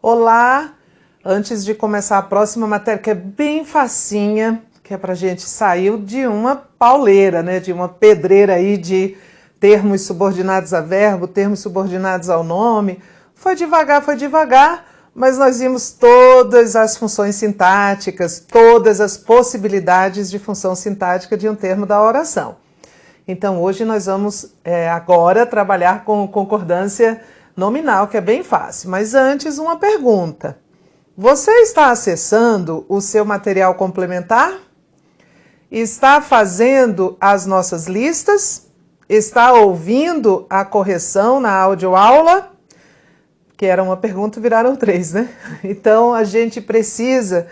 Olá! Antes de começar a próxima matéria, que é bem facinha, que é para a gente sair de uma pauleira, né? De uma pedreira aí de termos subordinados a verbo, termos subordinados ao nome. Foi devagar, mas nós vimos todas as funções sintáticas, todas as possibilidades de função sintática de um termo da oração. Então, hoje nós vamos agora trabalhar com concordância nominal, que é bem fácil. Mas antes, uma pergunta. Você está acessando o seu material complementar? Está fazendo as nossas listas? Está ouvindo a correção na audioaula? Que era uma pergunta, viraram 3, né? Então, a gente precisa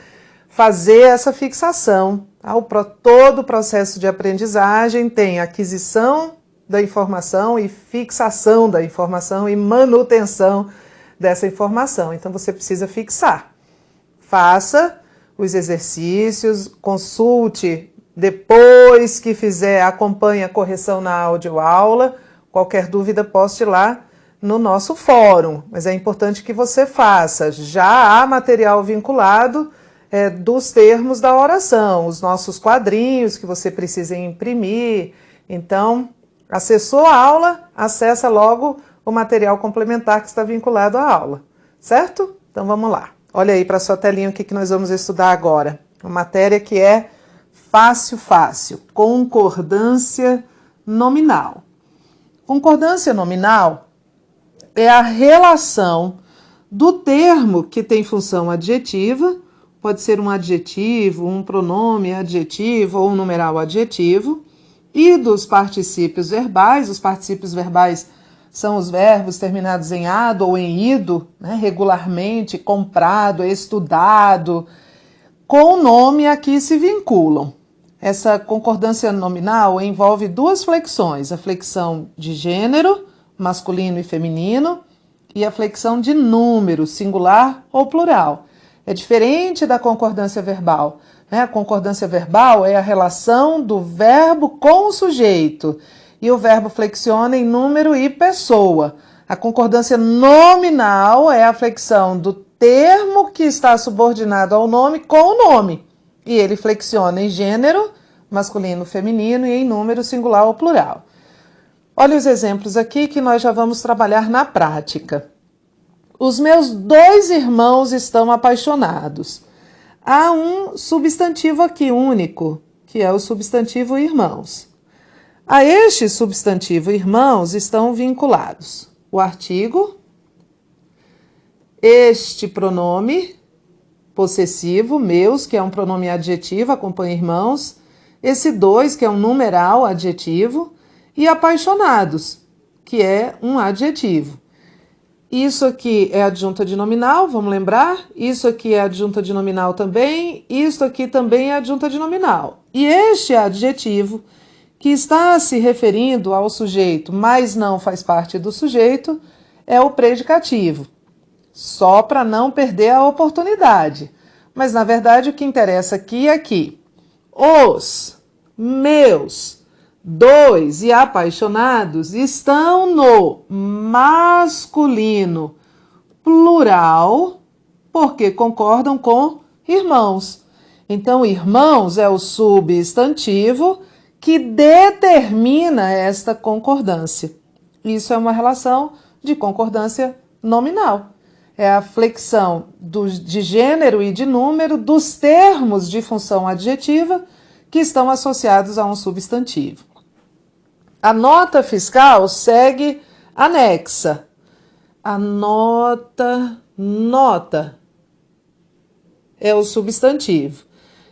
fazer essa fixação. Todo o processo de aprendizagem tem aquisição da informação e fixação da informação e manutenção dessa informação. Então, você precisa fixar. Faça os exercícios, consulte, depois que fizer, acompanhe a correção na audioaula. Qualquer dúvida, poste lá no nosso fórum. Mas é importante que você faça. Já há material vinculado dos termos da oração, os nossos quadrinhos que você precisa imprimir. Então, acessou a aula, acessa logo o material complementar que está vinculado à aula, certo? Então vamos lá. Olha aí para a sua telinha o que nós vamos estudar agora. Uma matéria que é fácil, concordância nominal. Concordância nominal é a relação do termo que tem função adjetiva, pode ser um adjetivo, um pronome adjetivo ou um numeral adjetivo, e dos particípios verbais. Os particípios verbais são os verbos terminados em ado ou em ido, né? Regularmente, comprado, estudado, com o nome a que se vinculam. Essa concordância nominal envolve duas flexões, a flexão de gênero, masculino e feminino, e a flexão de número, singular ou plural. É diferente da concordância verbal. A concordância verbal é a relação do verbo com o sujeito, e o verbo flexiona em número e pessoa. A concordância nominal é a flexão do termo que está subordinado ao nome com o nome, e ele flexiona em gênero, masculino, feminino, e em número, singular ou plural. Olha os exemplos aqui que nós já vamos trabalhar na prática. Os meus 2 irmãos estão apaixonados. Há um substantivo aqui único, que é o substantivo irmãos. A este substantivo irmãos estão vinculados o artigo, este pronome possessivo, meus, que é um pronome adjetivo, acompanha irmãos, esse 2, que é um numeral adjetivo, e apaixonados, que é um adjetivo. Isso aqui é adjunta de nominal, vamos lembrar? Isso aqui é adjunta de nominal também, isso aqui também é adjunta de nominal. E este adjetivo, que está se referindo ao sujeito, mas não faz parte do sujeito, é o predicativo. Só para não perder a oportunidade. Mas, na verdade, o que interessa aqui é que os meus 2 e apaixonados estão no masculino plural, porque concordam com irmãos. Então, irmãos é o substantivo que determina esta concordância. Isso é uma relação de concordância nominal. É a flexão de gênero e de número dos termos de função adjetiva que estão associados a um substantivo. A nota fiscal segue anexa. A nota é o substantivo.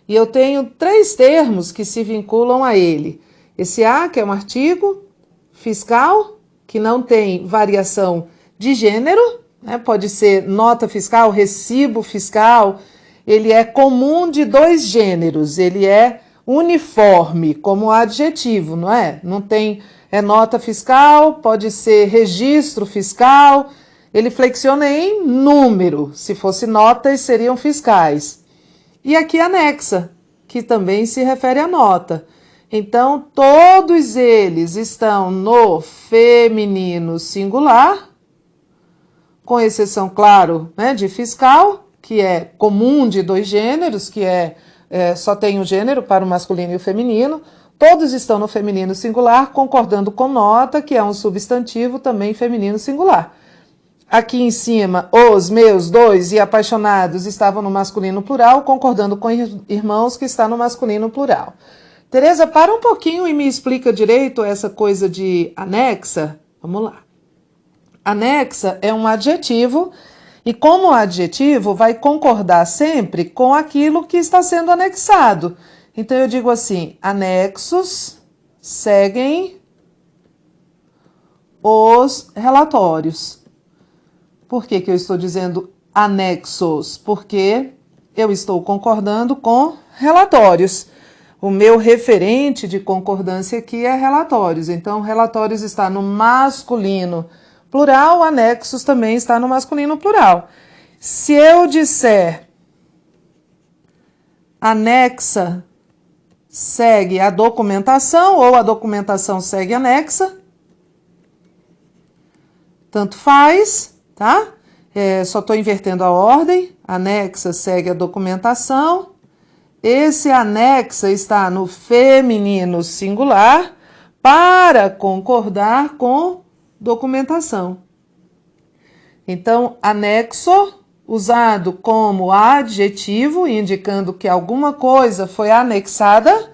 E eu tenho 3 termos que se vinculam a ele. Esse A, que é um artigo, fiscal, que não tem variação de gênero, né? Pode ser nota fiscal, recibo fiscal. Ele é comum de 2 gêneros, ele é uniforme como adjetivo, não é? Não tem nota fiscal, pode ser registro fiscal, ele flexiona em número, se fosse notas seriam fiscais. E aqui anexa, que também se refere à nota. Então, todos eles estão no feminino singular, com exceção, claro, né, de fiscal, que é comum de 2 gêneros, que só tem um gênero para o masculino e o feminino. Todos estão no feminino singular, concordando com nota, que é um substantivo também feminino singular. Aqui em cima, os, meus, dois e apaixonados estavam no masculino plural, concordando com irmãos, que está no masculino plural. Tereza, para um pouquinho e me explica direito essa coisa de anexa. Vamos lá. Anexa é um adjetivo e, como adjetivo, vai concordar sempre com aquilo que está sendo anexado. Então, eu digo assim, anexos seguem os relatórios. Por que eu estou dizendo anexos? Porque eu estou concordando com relatórios. O meu referente de concordância aqui é relatórios. Então, relatórios está no masculino plural, anexos também está no masculino plural. Se eu disser anexa segue a documentação ou a documentação segue anexa, tanto faz, tá? Só estou invertendo a ordem. Anexa segue a documentação. Esse anexa está no feminino singular para concordar com documentação. Então, anexo, usado como adjetivo, indicando que alguma coisa foi anexada.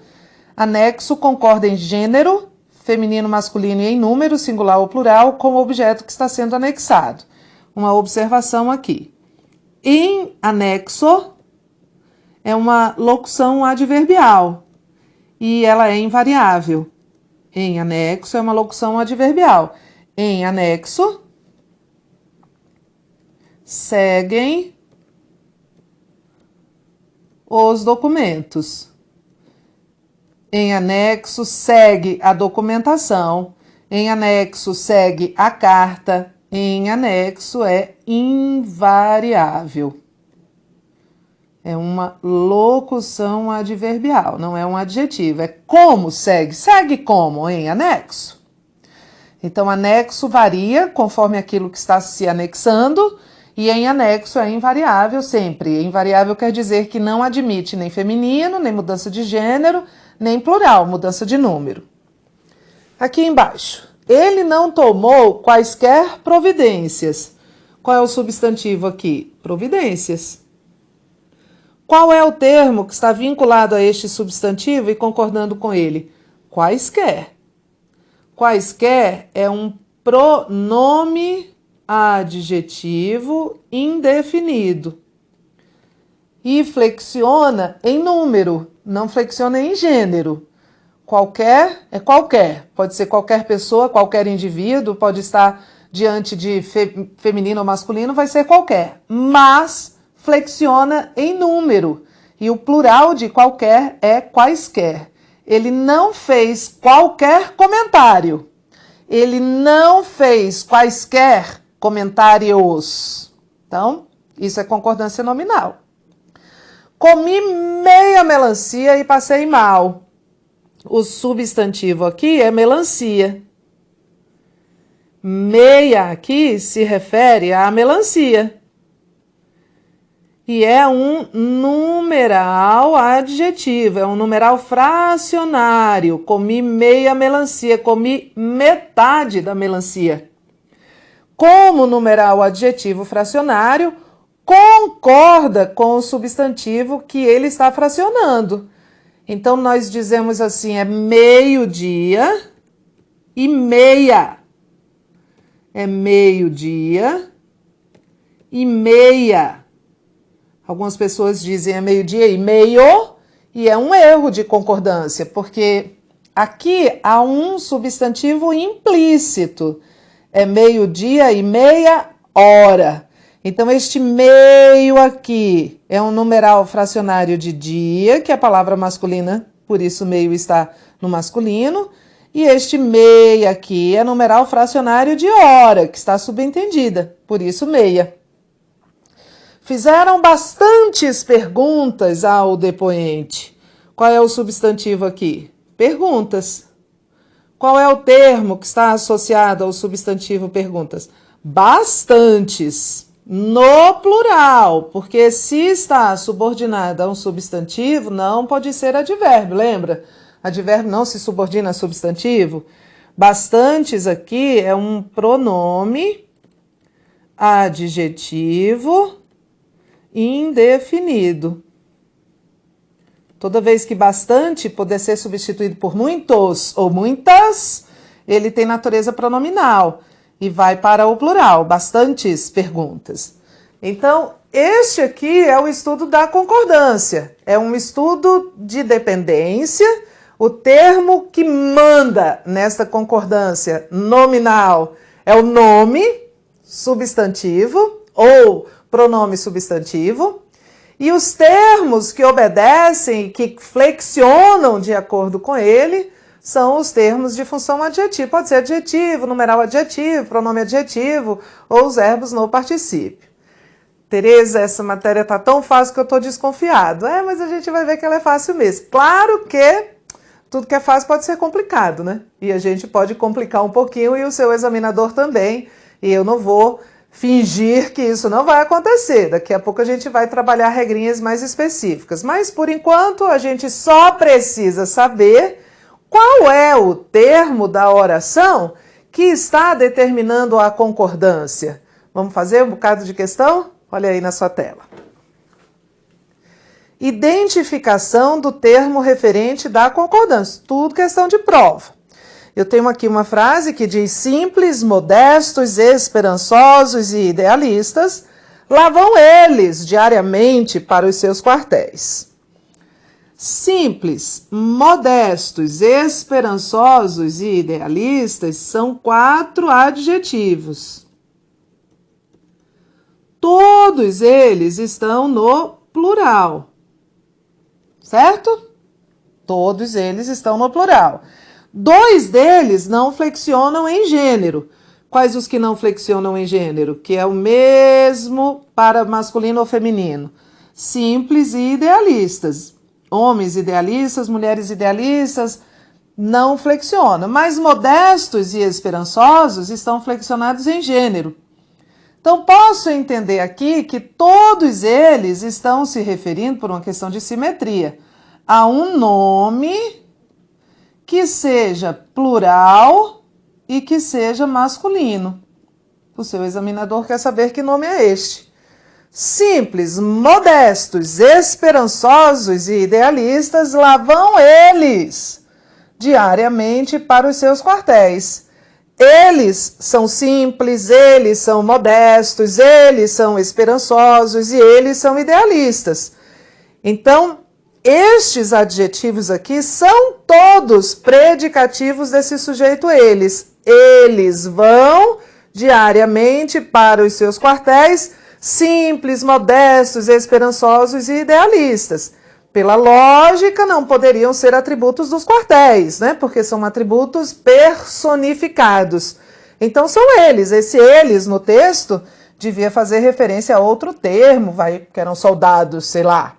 Anexo concorda em gênero, feminino, masculino e em número, singular ou plural, com o objeto que está sendo anexado. Uma observação aqui. Em anexo é uma locução adverbial e ela é invariável. Em anexo é uma locução adverbial. Em anexo seguem os documentos. Em anexo segue a documentação. Em anexo segue a carta. Em anexo é invariável. É uma locução adverbial, não é um adjetivo. É como segue. Segue como? Em anexo. Então, anexo varia conforme aquilo que está se anexando, e em anexo é invariável sempre. Invariável quer dizer que não admite nem feminino, nem mudança de gênero, nem plural, mudança de número. Aqui embaixo. Ele não tomou quaisquer providências. Qual é o substantivo aqui? Providências. Qual é o termo que está vinculado a este substantivo e concordando com ele? Quaisquer. Quaisquer é um pronome adjetivo indefinido. E flexiona em número, não flexiona em gênero. Qualquer é qualquer. Pode ser qualquer pessoa, qualquer indivíduo, pode estar diante de feminino ou masculino, vai ser qualquer. Mas flexiona em número. E o plural de qualquer é quaisquer. Ele não fez qualquer comentário. Ele não fez quaisquer comentários. Então, isso é concordância nominal. Comi meia melancia e passei mal. O substantivo aqui é melancia. Meia aqui se refere à melancia. E é um numeral adjetivo, é um numeral fracionário. Comi meia melancia, comi metade da melancia. Como numeral adjetivo fracionário, concorda com o substantivo que ele está fracionando. Então, nós dizemos assim, é meio-dia e meia. É meio-dia e meia. Algumas pessoas dizem é meio-dia e meio, e é um erro de concordância, porque aqui há um substantivo implícito. É meio-dia e meia hora. Então, este meio aqui é um numeral fracionário de dia, que é a palavra masculina, por isso meio está no masculino. E este meia aqui é numeral fracionário de hora, que está subentendida, por isso meia. Fizeram bastantes perguntas ao depoente. Qual é o substantivo aqui? Perguntas. Qual é o termo que está associado ao substantivo perguntas? bastantes, no plural, porque se está subordinada a um substantivo, não pode ser advérbio, lembra? Advérbio não se subordina a substantivo. Bastantes aqui é um pronome adjetivo indefinido. Toda vez que bastante poder ser substituído por muitos ou muitas, ele tem natureza pronominal e vai para o plural, bastantes perguntas. Então, este aqui é o estudo da concordância. É um estudo de dependência. O termo que manda nesta concordância nominal é o nome substantivo ou pronome substantivo. E os termos que obedecem, que flexionam de acordo com ele, são os termos de função adjetiva. Pode ser adjetivo, numeral adjetivo, pronome adjetivo ou os verbos no particípio. Tereza, essa matéria está tão fácil que eu estou desconfiado. Mas a gente vai ver que ela é fácil mesmo. Claro que tudo que é fácil pode ser complicado, né? E a gente pode complicar um pouquinho e o seu examinador também. E eu não vou fingir que isso não vai acontecer. Daqui a pouco a gente vai trabalhar regrinhas mais específicas. Mas, por enquanto, a gente só precisa saber qual é o termo da oração que está determinando a concordância. Vamos fazer um bocado de questão? Olha aí na sua tela. Identificação do termo referente da concordância. Tudo questão de prova. Eu tenho aqui uma frase que diz: simples, modestos, esperançosos e idealistas, lá vão eles diariamente para os seus quartéis. Simples, modestos, esperançosos e idealistas são 4 adjetivos. Todos eles estão no plural. Certo? Todos eles estão no plural. 2 deles não flexionam em gênero. Quais os que não flexionam em gênero? Que é o mesmo para masculino ou feminino. Simples e idealistas. Homens idealistas, mulheres idealistas, não flexionam. Mas modestos e esperançosos estão flexionados em gênero. Então, posso entender aqui que todos eles estão se referindo, por uma questão de simetria, a um nome que seja plural e que seja masculino. O seu examinador quer saber que nome é este. Simples, modestos, esperançosos e idealistas, lá vão eles diariamente para os seus quartéis. Eles são simples, eles são modestos, eles são esperançosos e eles são idealistas. Então, estes adjetivos aqui são todos predicativos desse sujeito eles. Eles vão diariamente para os seus quartéis, simples, modestos, esperançosos e idealistas. Pela lógica, não poderiam ser atributos dos quartéis, né? Porque são atributos personificados. Então, são eles. Esse eles no texto devia fazer referência a outro termo, que eram soldados, sei lá.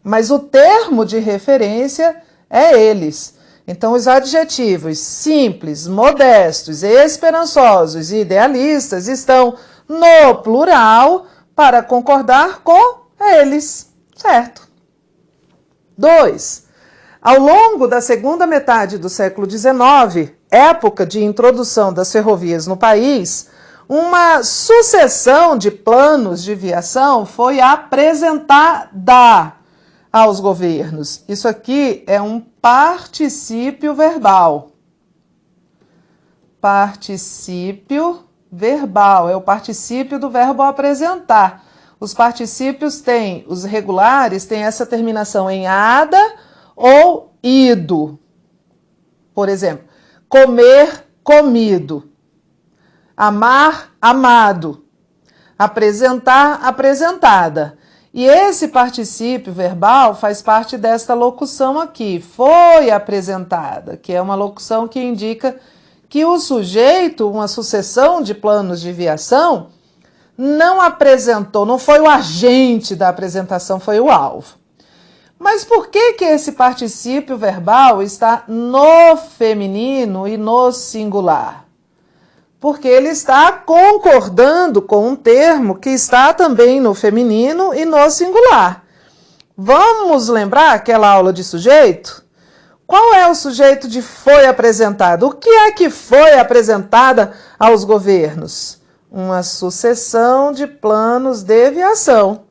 Mas o termo de referência é eles. Então, os adjetivos simples, modestos, esperançosos e idealistas estão no plural para concordar com eles, certo? 2. Ao longo da segunda metade do século XIX, época de introdução das ferrovias no país, uma sucessão de planos de viação foi apresentada aos governos. Isso aqui é um particípio verbal. Particípio verbal, é o particípio do verbo apresentar. Os particípios têm, os regulares têm essa terminação em ada ou ido. Por exemplo, comer, comido. Amar, amado. Apresentar, apresentada. E esse particípio verbal faz parte desta locução aqui, foi apresentada, que é uma locução que indica que o sujeito, uma sucessão de planos de viação, não apresentou, não foi o agente da apresentação, foi o alvo. Mas por que que esse particípio verbal está no feminino e no singular? porque ele está concordando com um termo que está também no feminino e no singular. Vamos lembrar aquela aula de sujeito? Qual é o sujeito de foi apresentado? O que é que foi apresentada aos governos? Uma sucessão de planos de viação.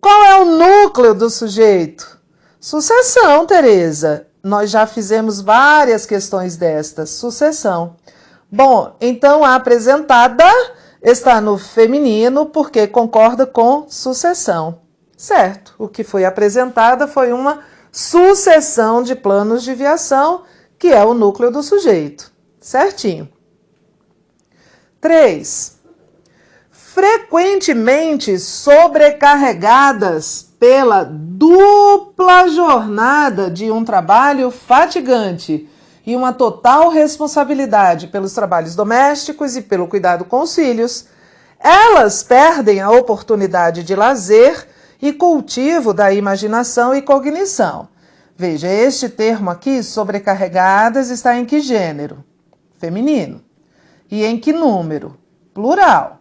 Qual é o núcleo do sujeito? Sucessão, Tereza. Nós já fizemos várias questões destas. Sucessão. Bom, então a apresentada está no feminino porque concorda com sucessão. Certo. O que foi apresentada foi uma sucessão de planos de viação, que é o núcleo do sujeito. Certinho. 3. Frequentemente sobrecarregadas pela dupla jornada de um trabalho fatigante e uma total responsabilidade pelos trabalhos domésticos e pelo cuidado com os filhos, elas perdem a oportunidade de lazer e cultivo da imaginação e cognição. Veja, este termo aqui, sobrecarregadas, está em que gênero? Feminino. E em que número? Plural.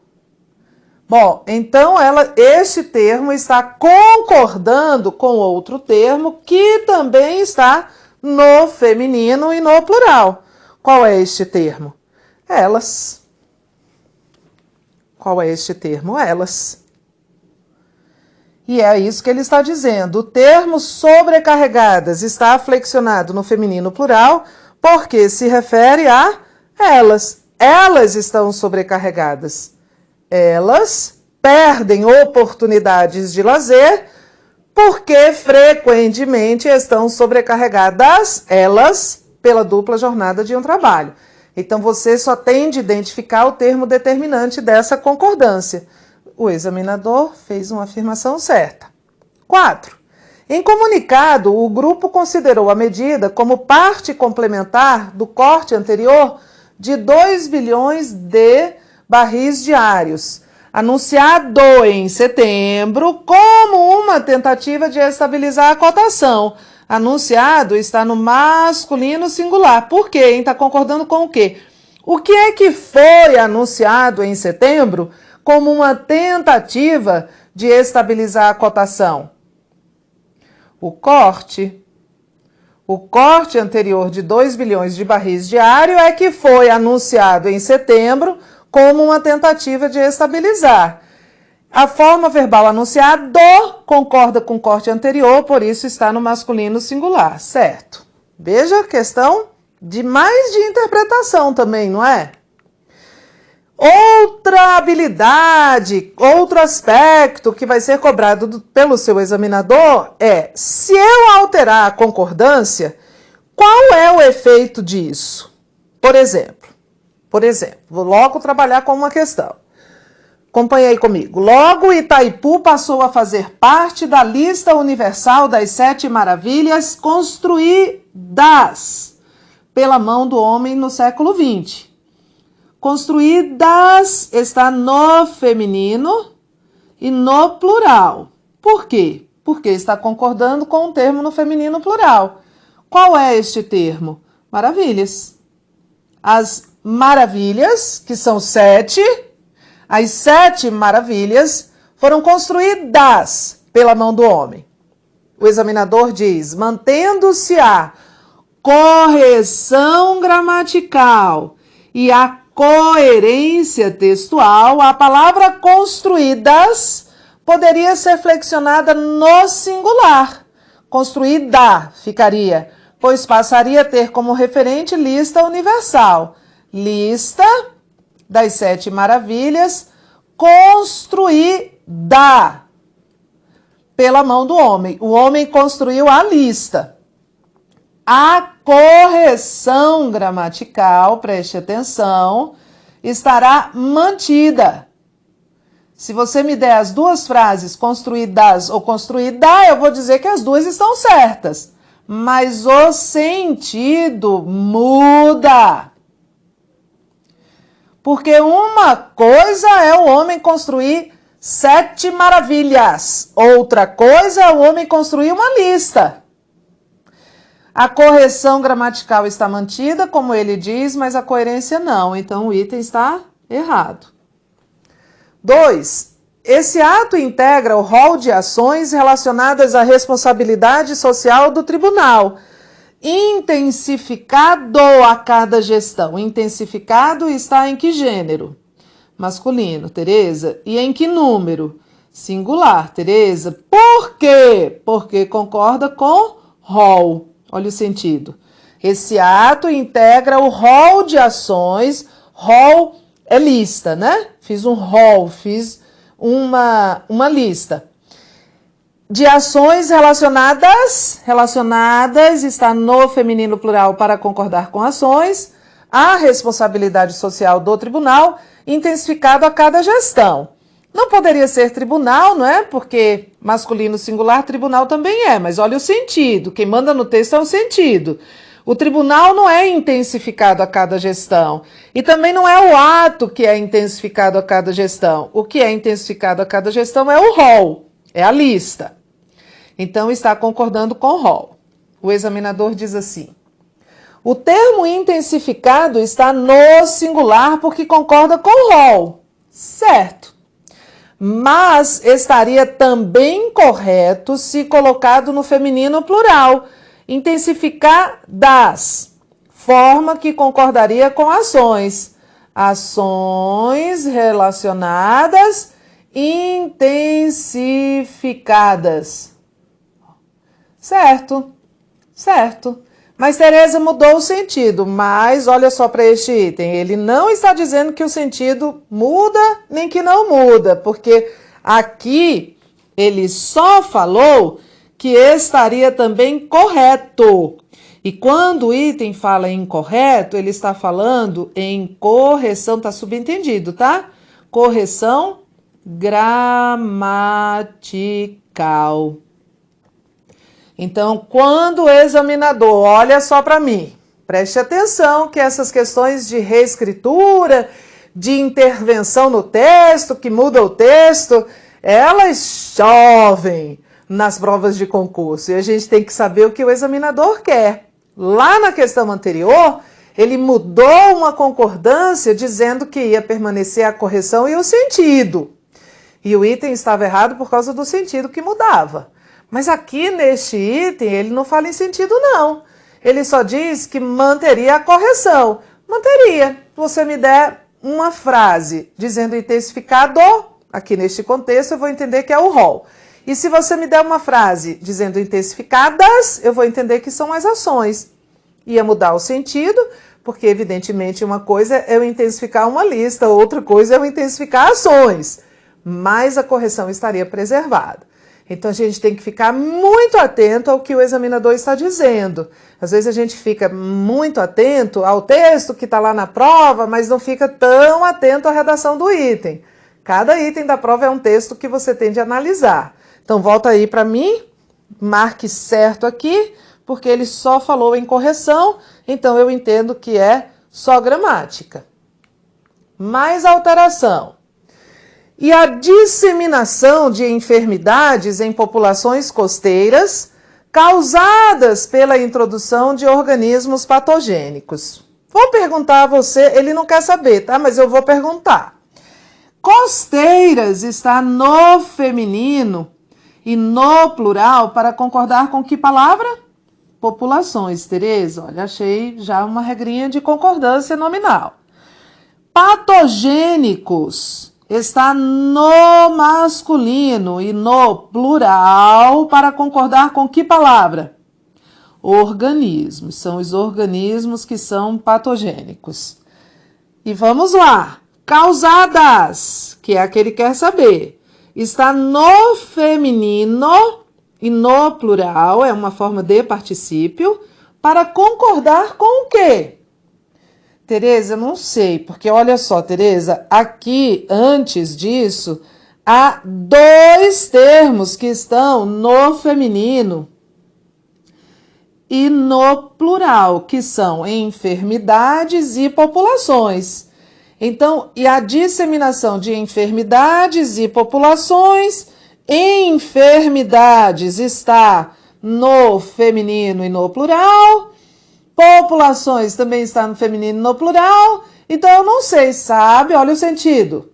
Bom, então este termo está concordando com outro termo que também está no feminino e no plural. Qual é este termo? Elas. Qual é este termo? Elas. E é isso que ele está dizendo. O termo sobrecarregadas está flexionado no feminino plural porque se refere a elas. Elas estão sobrecarregadas. Elas perdem oportunidades de lazer porque frequentemente estão sobrecarregadas, elas, pela dupla jornada de um trabalho. Então, você só tem de identificar o termo determinante dessa concordância. O examinador fez uma afirmação certa. 4. Em comunicado, o grupo considerou a medida como parte complementar do corte anterior de 2 bilhões de barris diários, anunciado em setembro como uma tentativa de estabilizar a cotação. Anunciado está no masculino singular. Por quê? Está concordando com o quê? O que é que foi anunciado em setembro como uma tentativa de estabilizar a cotação? O corte anterior de 2 bilhões de barris diário é que foi anunciado em setembro como uma tentativa de estabilizar. A forma verbal anunciado concorda com o corte anterior, por isso está no masculino singular, certo? Veja a questão de mais de interpretação também, não é? Outra habilidade, outro aspecto que vai ser cobrado pelo seu examinador é, se eu alterar a concordância, qual é o efeito disso? Por exemplo, vou logo trabalhar com uma questão. Acompanhe aí comigo. Logo, Itaipu passou a fazer parte da lista universal das 7 maravilhas construídas pela mão do homem no século XX. Construídas está no feminino e no plural. Por quê? Porque está concordando com um termo no feminino plural. Qual é este termo? Maravilhas. As maravilhas, que são 7, as 7 maravilhas foram construídas pela mão do homem. O examinador diz, mantendo-se a correção gramatical e a coerência textual, a palavra construídas poderia ser flexionada no singular. Construída ficaria, pois passaria a ter como referente lista universal. Lista das 7 maravilhas construída pela mão do homem. O homem construiu a lista. A correção gramatical, preste atenção, estará mantida. Se você me der as duas frases construídas ou construída, eu vou dizer que as duas estão certas. Mas o sentido muda. Porque uma coisa é o homem construir 7 maravilhas. Outra coisa é o homem construir uma lista. A correção gramatical está mantida, como ele diz, mas a coerência não. Então, o item está errado. 2. Esse ato integra o rol de ações relacionadas à responsabilidade social do tribunal, intensificado a cada gestão. Intensificado está em que gênero? Masculino, Tereza. E em que número? Singular, Tereza. Por quê? Porque concorda com rol. Olha o sentido. Esse ato integra o rol de ações. Rol é lista, né? Fiz um rol, fiz uma lista de ações relacionadas está no feminino plural para concordar com ações, a responsabilidade social do tribunal, intensificado a cada gestão. Não poderia ser tribunal, não é? Porque masculino singular, tribunal também é, mas olha o sentido, quem manda no texto é o sentido. O tribunal não é intensificado a cada gestão. E também não é o ato que é intensificado a cada gestão. O que é intensificado a cada gestão é o rol, é a lista. Então, está concordando com o rol. O examinador diz assim: o termo intensificado está no singular porque concorda com o rol. Certo. Mas estaria também correto se colocado no feminino plural. Intensificadas, forma que concordaria com ações. Ações relacionadas, intensificadas. Certo, certo. Mas Tereza mudou o sentido, mas olha só para este item. Ele não está dizendo que o sentido muda nem que não muda, porque aqui ele só falou que estaria também correto. E quando o item fala em correto, ele está falando em correção, tá subentendido, tá? Correção gramatical. Então, quando o examinador, olha só para mim, preste atenção que essas questões de reescritura, de intervenção no texto, que muda o texto, elas chovem nas provas de concurso. E a gente tem que saber o que o examinador quer. Lá na questão anterior, ele mudou uma concordância dizendo que ia permanecer a correção e o sentido. E o item estava errado por causa do sentido que mudava. Mas aqui neste item, ele não fala em sentido, não. Ele só diz que manteria a correção. Manteria. Se você me der uma frase dizendo intensificado, aqui neste contexto, eu vou entender que é o rol. E se você me der uma frase dizendo intensificadas, eu vou entender que são as ações. Ia mudar o sentido, porque evidentemente uma coisa é eu intensificar uma lista, outra coisa é eu intensificar ações. Mas a correção estaria preservada. Então a gente tem que ficar muito atento ao que o examinador está dizendo. Às vezes a gente fica muito atento ao texto que está lá na prova, mas não fica tão atento à redação do item. Cada item da prova é um texto que você tem de analisar. Então, volta aí para mim, marque certo aqui, porque ele só falou em correção, então eu entendo que é só gramática. Mais alteração. E a disseminação de enfermidades em populações costeiras causadas pela introdução de organismos patogênicos. Vou perguntar a você, ele não quer saber, tá? Mas eu vou perguntar. Costeiras está no feminino e no plural para concordar com que palavra? Populações, Tereza. Olha, achei já uma regrinha de concordância nominal. Patogênicos está no masculino e no plural para concordar com que palavra? Organismos. São os organismos que são patogênicos. E vamos lá. Causadas, que é a que ele quer saber. Está no feminino e no plural, é uma forma de particípio, para concordar com o quê? Tereza, não sei, porque olha só, Tereza, aqui, antes disso, há dois termos que estão no feminino e no plural, que são enfermidades e populações. Então, e a disseminação de enfermidades e populações, enfermidades está no feminino e no plural. Populações também está no feminino e no plural. Então eu não sei, sabe? Olha o sentido.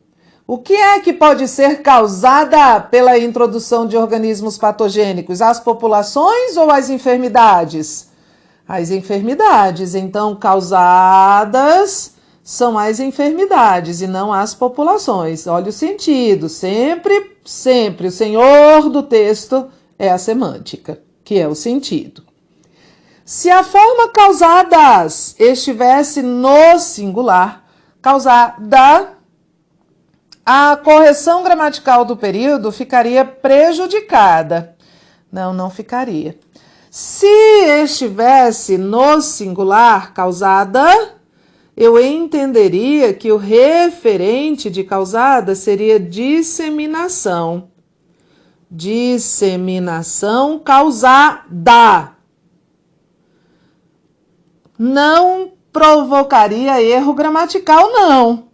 O que é que pode ser causada pela introdução de organismos patogênicos? As populações ou as enfermidades? As enfermidades. Então, causadas são as enfermidades e não as populações. Olha o sentido. Sempre, sempre o senhor do texto é a semântica, que é o sentido. Se a forma causadas estivesse no singular, causada, a correção gramatical do período ficaria prejudicada. Não, não ficaria. Se estivesse no singular, causada, eu entenderia que o referente de causada seria disseminação. Disseminação causada. Não provocaria erro gramatical, não.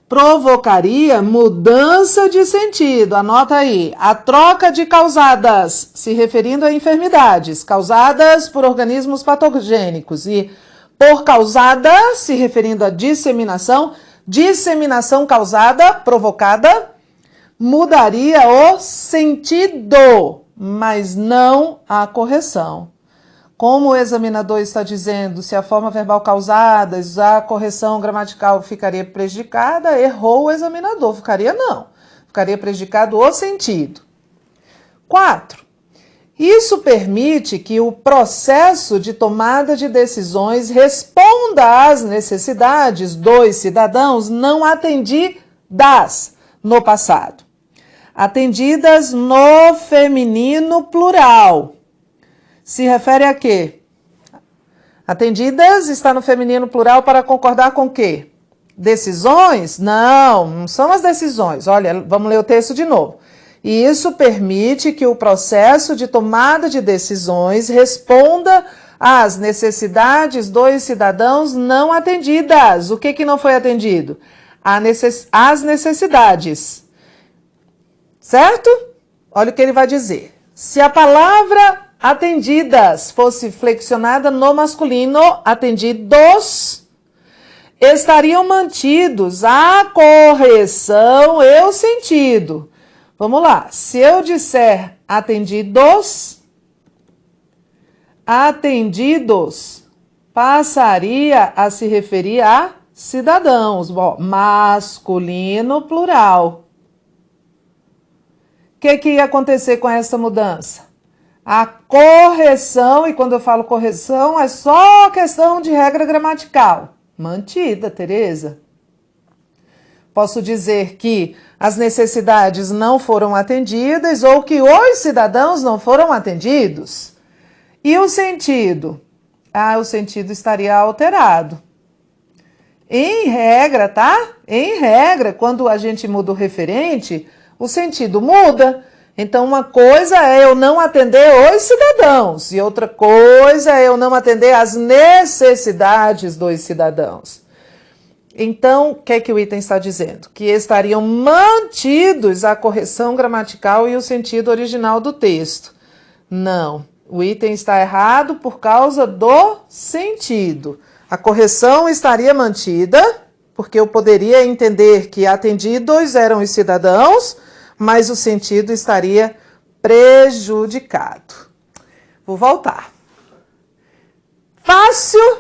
Provocaria mudança de sentido. Anota aí. A troca de causadas, se referindo a enfermidades, causadas por organismos patogênicos, e por causada, se referindo a disseminação, disseminação causada, provocada, mudaria o sentido, mas não a correção. Como o examinador está dizendo, se a forma verbal causada, a correção gramatical ficaria prejudicada, errou o examinador. Ficaria não. Ficaria prejudicado o sentido. 4. Isso permite que o processo de tomada de decisões responda às necessidades dos cidadãos não atendidas no passado. Atendidas no feminino plural. Se refere a quê? Atendidas está no feminino plural para concordar com o quê? Decisões? Não, não são as decisões. Olha, vamos ler o texto de novo. E isso permite que o processo de tomada de decisões responda às necessidades dos cidadãos não atendidas. O que não foi atendido? As necessidades. Certo? Olha o que ele vai dizer. Se a palavra atendidas fosse flexionada no masculino, atendidos, estariam mantidos a correção e o sentido. Vamos lá. Se eu disser atendidos, atendidos passaria a se referir a cidadãos. Bom, masculino plural. O que ia acontecer com essa mudança? A correção, e quando eu falo correção, é só questão de regra gramatical. Mantida, Tereza. Posso dizer que as necessidades não foram atendidas ou que os cidadãos não foram atendidos. E o sentido? O sentido estaria alterado. Em regra, tá? Em regra, quando a gente muda o referente, o sentido muda. Então, uma coisa é eu não atender os cidadãos e outra coisa é eu não atender as necessidades dos cidadãos. Então, o que o item está dizendo? Que estariam mantidos a correção gramatical e o sentido original do texto. Não, o item está errado por causa do sentido. A correção estaria mantida, porque eu poderia entender que atendidos eram os cidadãos, mas o sentido estaria prejudicado. Vou voltar. Fácil?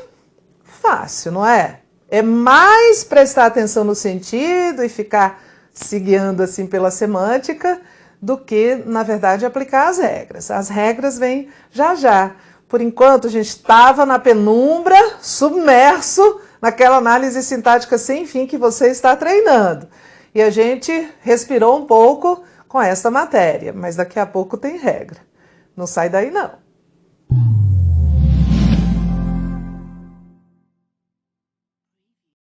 Fácil, não é? É mais prestar atenção no sentido e ficar se guiando assim pela semântica do que, na verdade, aplicar as regras. As regras vêm já já. Por enquanto, a gente estava na penumbra, submerso naquela análise sintática sem fim que você está treinando. E a gente respirou um pouco com essa matéria, mas daqui a pouco tem regra. Não sai daí, não.